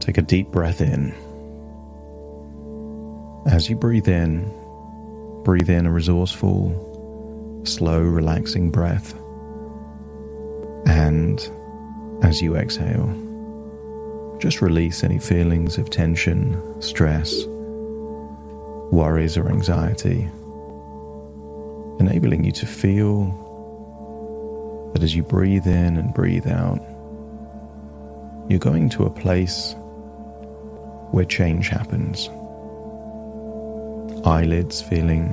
Take a deep breath in. As you breathe in a resourceful, slow, relaxing breath. And as you exhale, just release any feelings of tension, stress, worries or anxiety, enabling you to feel that as you breathe in and breathe out, you're going to a place where change happens. Eyelids feeling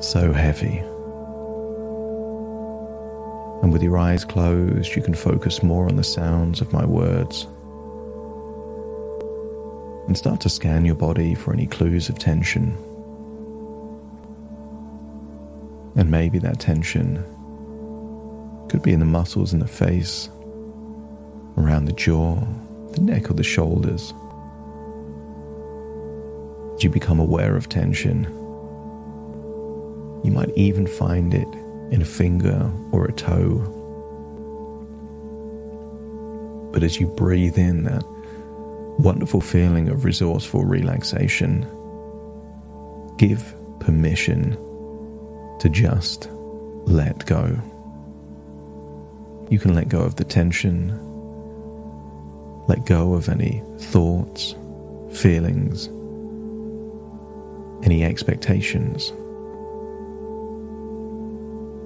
so heavy. And with your eyes closed, you can focus more on the sounds of my words and start to scan your body for any clues of tension. And maybe that tension could be in the muscles in the face, around the jaw, the neck or the shoulders. As you become aware of tension, you might even find it in a finger or a toe. But as you breathe in that wonderful feeling of resourceful relaxation, give permission to just let go. You can let go of the tension, let go of any thoughts, feelings, any expectations.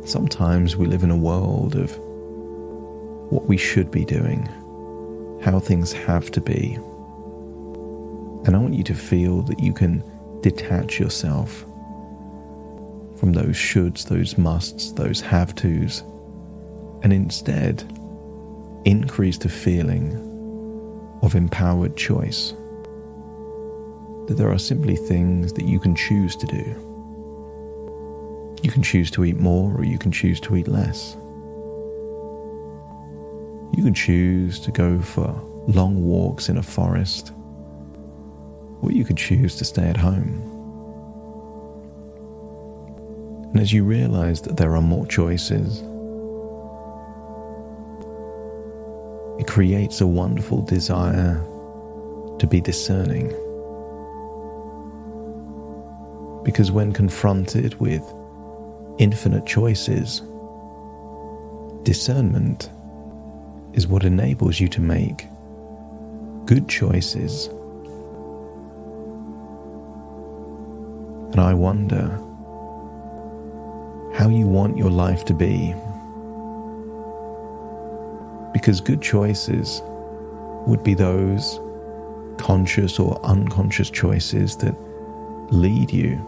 Sometimes we live in a world of what we should be doing, how things have to be. And I want you to feel that you can detach yourself from those shoulds, those musts, those have-tos, and instead increase the feeling of empowered choice. That there are simply things that you can choose to do. You can choose to eat more or you can choose to eat less. You can choose to go for long walks in a forest, or you could choose to stay at home. And as you realize that there are more choices, it creates a wonderful desire to be discerning. Because when confronted with infinite choices, discernment is what enables you to make good choices. And I wonder how you want your life to be. Because good choices would be those conscious or unconscious choices that lead you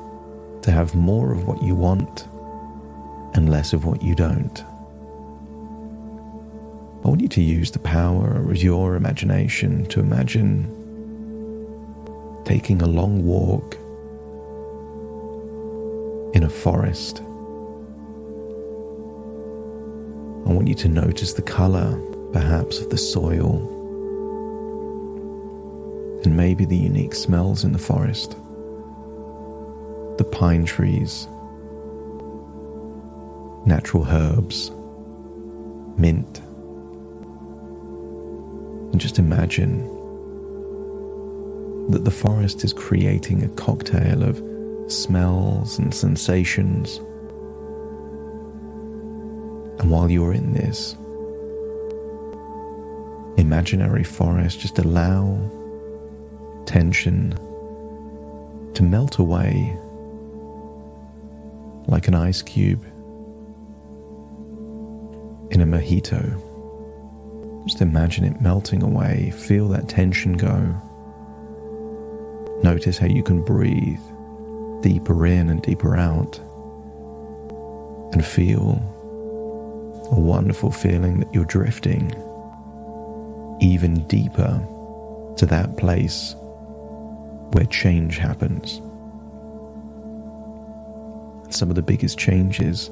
to have more of what you want and less of what you don't. I want you to use the power of your imagination to imagine taking a long walk in a forest. I want you to notice the color, perhaps, of the soil, and maybe the unique smells in the forest. The pine trees, natural herbs, mint. And just imagine that the forest is creating a cocktail of smells and sensations. And while you're in this imaginary forest, just allow tension to melt away like an ice cube in a mojito. Just imagine it melting away. Feel that tension go. Notice how you can breathe deeper in and deeper out, and feel a wonderful feeling that you're drifting even deeper to that place where change happens. Some of the biggest changes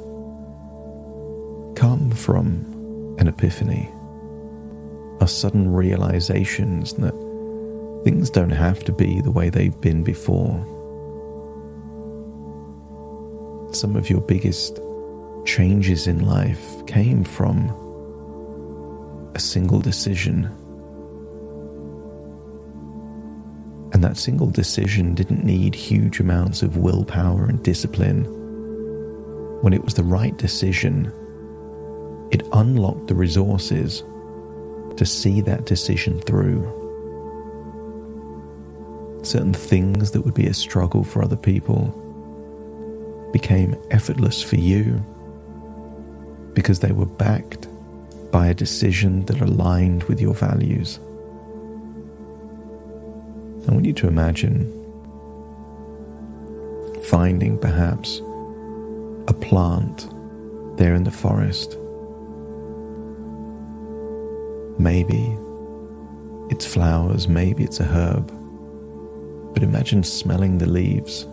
come from an epiphany, a sudden realizations that things don't have to be the way they've been before. Some of your biggest changes in life came from a single decision, And that single decision didn't need huge amounts of willpower and discipline. When it was the right decision, it unlocked the resources to see that decision through. Certain things that would be a struggle for other people became effortless for you because they were backed by a decision that aligned with your values. I want you to imagine finding perhaps a plant there in the forest. Maybe it's flowers, maybe it's a herb, but imagine smelling the leaves,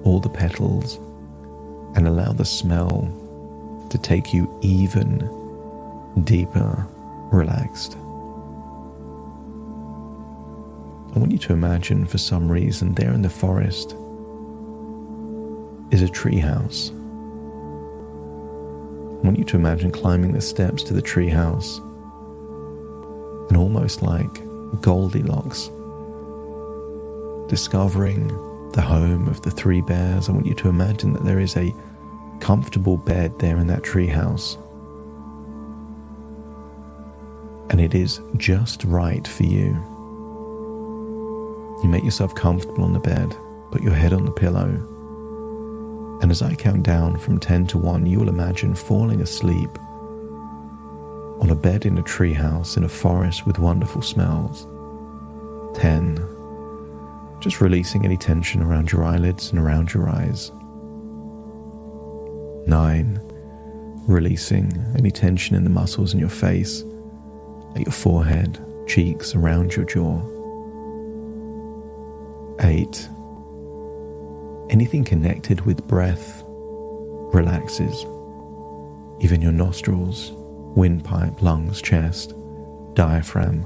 all the petals, and allow the smell to take you even deeper, relaxed. I want you to imagine, for some reason, there in the forest is a tree house. I want you to imagine climbing the steps to the tree house, and almost like Goldilocks, discovering the home of the three bears. I want you to imagine that there is a comfortable bed there in that tree house, and it is just right for you. You make yourself comfortable on the bed, put your head on the pillow, and as I count down from 10 to 1, you will imagine falling asleep on a bed in a treehouse in a forest with wonderful smells. 10, just releasing any tension around your eyelids and around your eyes. 9, releasing any tension in the muscles in your face, at your forehead, cheeks, around your jaw. 8, anything connected with breath relaxes, even your nostrils, windpipe, lungs, chest, diaphragm,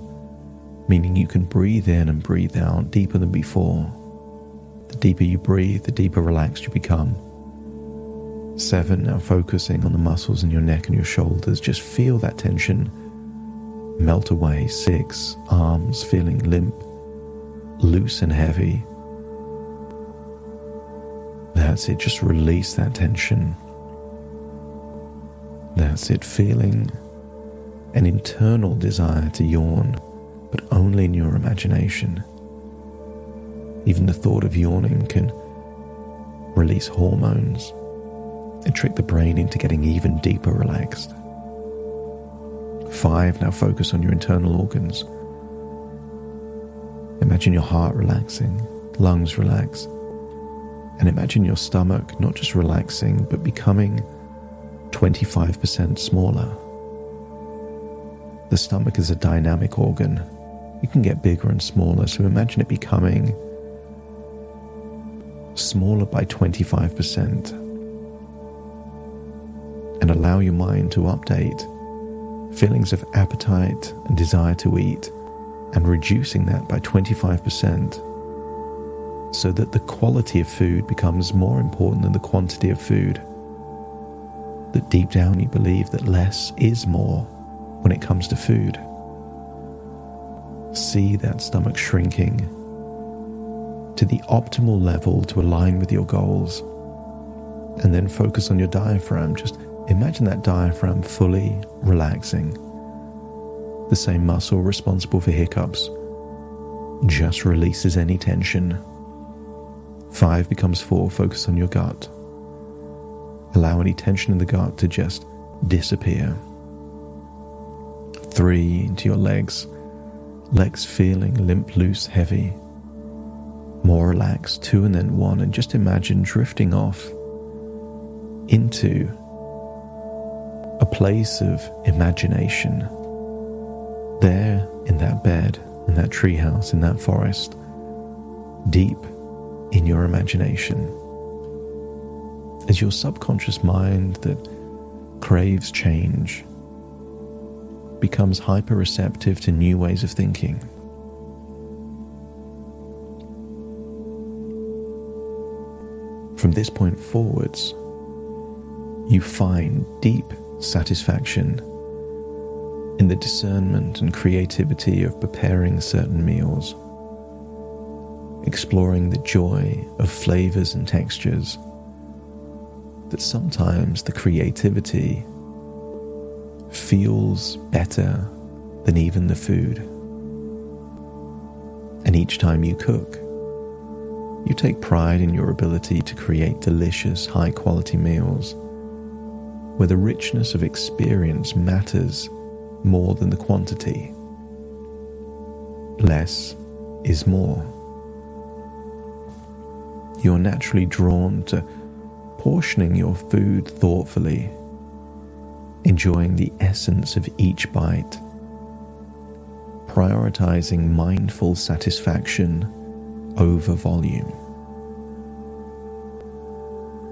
meaning you can breathe in and breathe out deeper than before. The deeper you breathe, the deeper relaxed you become. 7, now focusing on the muscles in your neck and your shoulders, just feel that tension melt away. 6, arms feeling limp, loose and heavy. That's it, just release that tension. That's it, feeling an internal desire to yawn, but only in your imagination. Even the thought of yawning can release hormones and trick the brain into getting even deeper relaxed. 5, now focus on your internal organs. Imagine your heart relaxing, lungs relax, and imagine your stomach not just relaxing, but becoming 25% smaller. The stomach is a dynamic organ. It can get bigger and smaller, so imagine it becoming smaller by 25%. And allow your mind to update feelings of appetite and desire to eat, and reducing that by 25%, so that the quality of food becomes more important than the quantity of food. That deep down you believe that less is more when it comes to food. See that stomach shrinking to the optimal level to align with your goals. And then focus on your diaphragm. Just imagine that diaphragm fully relaxing. The same muscle responsible for hiccups just releases any tension. 5 becomes 4, focus on your gut. Allow any tension in the gut to just disappear. 3, into your legs. Legs feeling limp, loose, heavy. More relaxed. 2 and then 1, and just imagine drifting off into a place of imagination. There in that bed, in that treehouse, in that forest, deep in your imagination. As your subconscious mind that craves change becomes hyper-receptive to new ways of thinking. From this point forwards, you find deep satisfaction in the discernment and creativity of preparing certain meals. exploring the joy of flavors and textures, that sometimes the creativity feels better than even the food. And each time you cook, you take pride in your ability to create delicious, high-quality meals where the richness of experience matters more than the quantity. Less is more. You're naturally drawn to portioning your food thoughtfully, enjoying the essence of each bite, prioritizing mindful satisfaction over volume.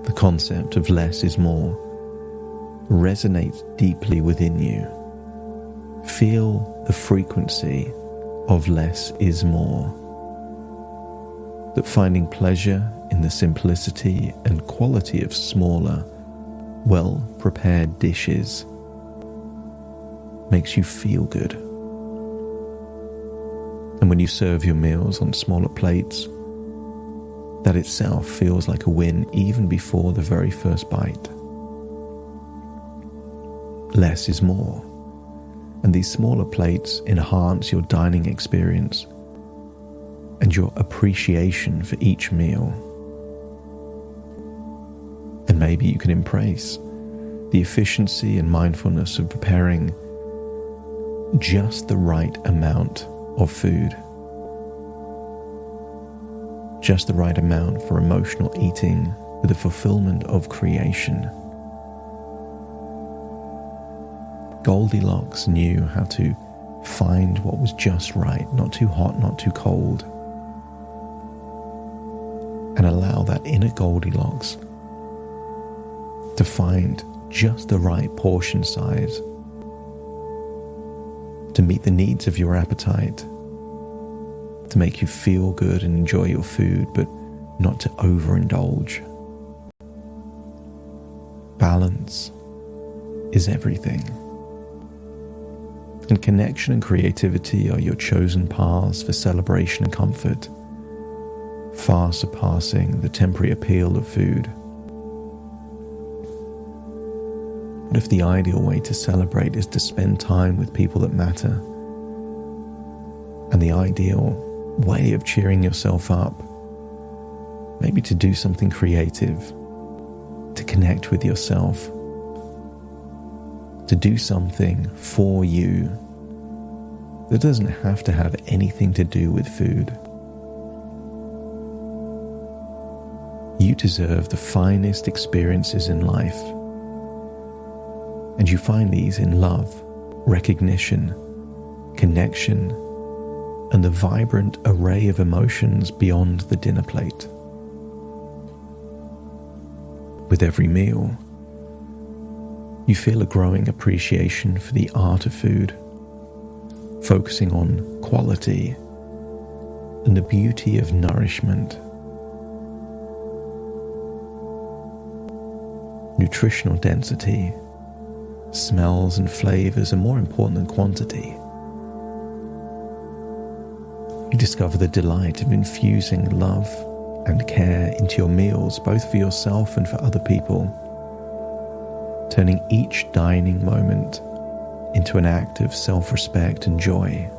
The concept of less is more resonates deeply within you. Feel the frequency of less is more. That finding pleasure in the simplicity and quality of smaller, well-prepared dishes makes you feel good. And when you serve your meals on smaller plates, that itself feels like a win even before the very first bite. Less is more, and these smaller plates enhance your dining experience and your appreciation for each meal. And maybe you can embrace the efficiency and mindfulness of preparing just the right amount of food, just the right amount for emotional eating with the fulfillment of creation. Goldilocks knew how to find what was just right, not too hot, not too cold, and allow that inner Goldilocks to find just the right portion size to meet the needs of your appetite, to make you feel good and enjoy your food, but not to overindulge. Balance is everything. And connection and creativity are your chosen paths for celebration and comfort, far surpassing the temporary appeal of food. What if the ideal way to celebrate is to spend time with people that matter? And the ideal way of cheering yourself up, maybe to do something creative, to connect with yourself, to do something for you that doesn't have to have anything to do with food. You deserve the finest experiences in life, and you find these in love, recognition, connection, and the vibrant array of emotions beyond the dinner plate. With every meal, you feel a growing appreciation for the art of food, focusing on quality and the beauty of nourishment. Nutritional density, smells and flavors are more important than quantity. You discover the delight of infusing love and care into your meals, both for yourself and for other people, turning each dining moment into an act of self-respect and joy.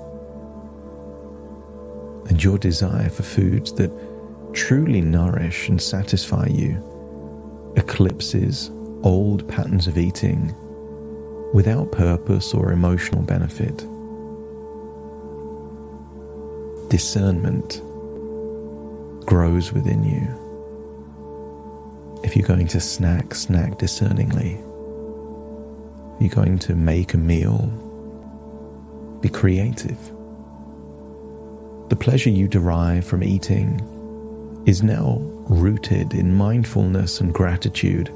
And your desire for foods that truly nourish and satisfy you eclipses old patterns of eating without purpose or emotional benefit. Discernment grows within you. If you're going to snack discerningly. If you're going to make a meal, be creative. The pleasure you derive from eating is now rooted in mindfulness and gratitude,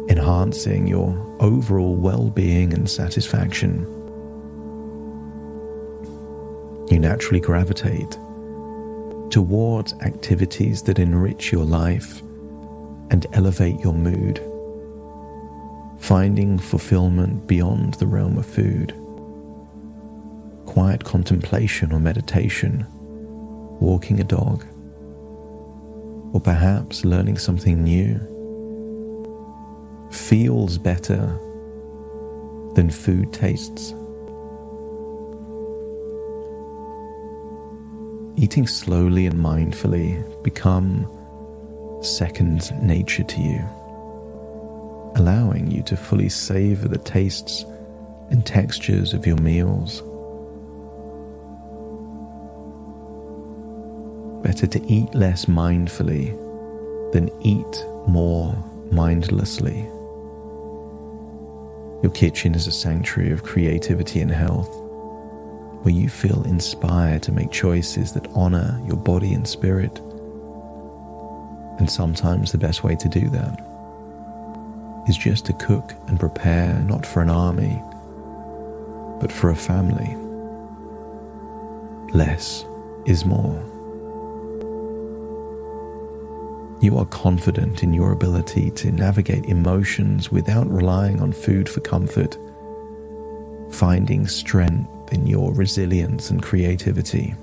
enhancing your overall well-being and satisfaction. You naturally gravitate towards activities that enrich your life and elevate your mood, finding fulfillment beyond the realm of food. Quiet contemplation or meditation walking a dog, or perhaps learning something new feels better than food tastes. Eating slowly and mindfully become second nature to you, allowing you to fully savor the tastes and textures of your meals. Better to eat less mindfully than eat more mindlessly. Your kitchen is a sanctuary of creativity and health, where you feel inspired to make choices that honor your body and spirit. And sometimes the best way to do that is just to cook and prepare, not for an army, but for a family. Less is more. You are confident in your ability to navigate emotions without relying on food for comfort, finding strength in your resilience and creativity.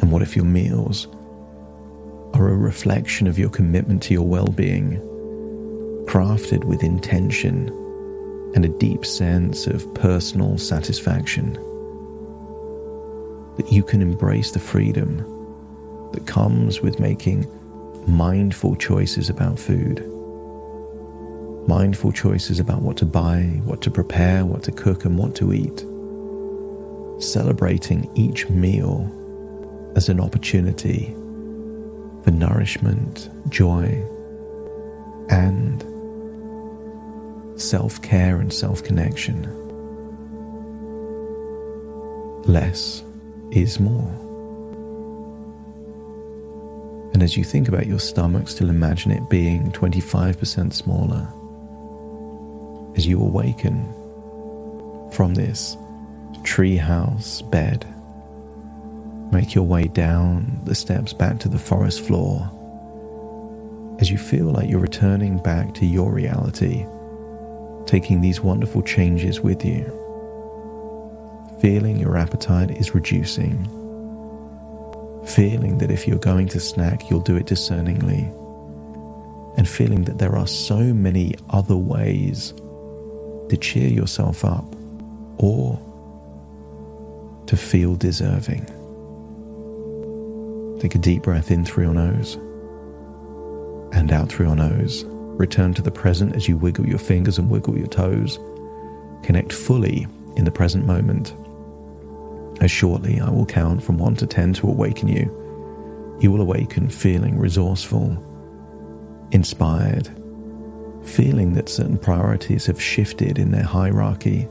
And what if your meals are a reflection of your commitment to your well-being, crafted with intention and a deep sense of personal satisfaction? That you can embrace the freedom that comes with making mindful choices about food, mindful choices about what to buy, what to prepare, what to cook, and what to eat, celebrating each meal as an opportunity for nourishment, joy, and self-care and self-connection. Less is more. And as you think about your stomach, still imagine it being 25% smaller. As you awaken from this treehouse bed, make your way down the steps back to the forest floor. As you feel like you're returning back to your reality, taking these wonderful changes with you, feeling your appetite is reducing, feeling that if you're going to snack, you'll do it discerningly, and feeling that there are so many other ways to cheer yourself up or to feel deserving. Take a deep breath in through your nose and out through your nose. Return to the present as you wiggle your fingers and wiggle your toes. Connect fully in the present moment. As shortly I will count from 1 to 10 to awaken you. You will awaken feeling resourceful, inspired, feeling that certain priorities have shifted in their hierarchy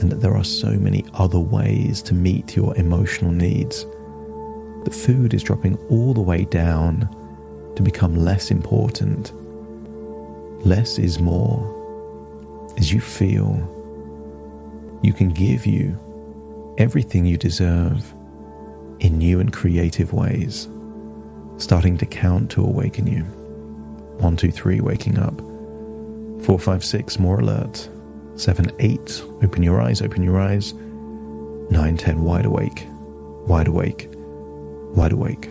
and that there are so many other ways to meet your emotional needs. That food is dropping all the way down to become less important. Less is more. As you feel you can give you everything you deserve in new and creative ways, starting to count to awaken you. 1, 2, 3, waking up. 4, 5, 6, more alert. 7, 8, open your eyes, open your eyes. 9, 10, wide awake, wide awake, wide awake.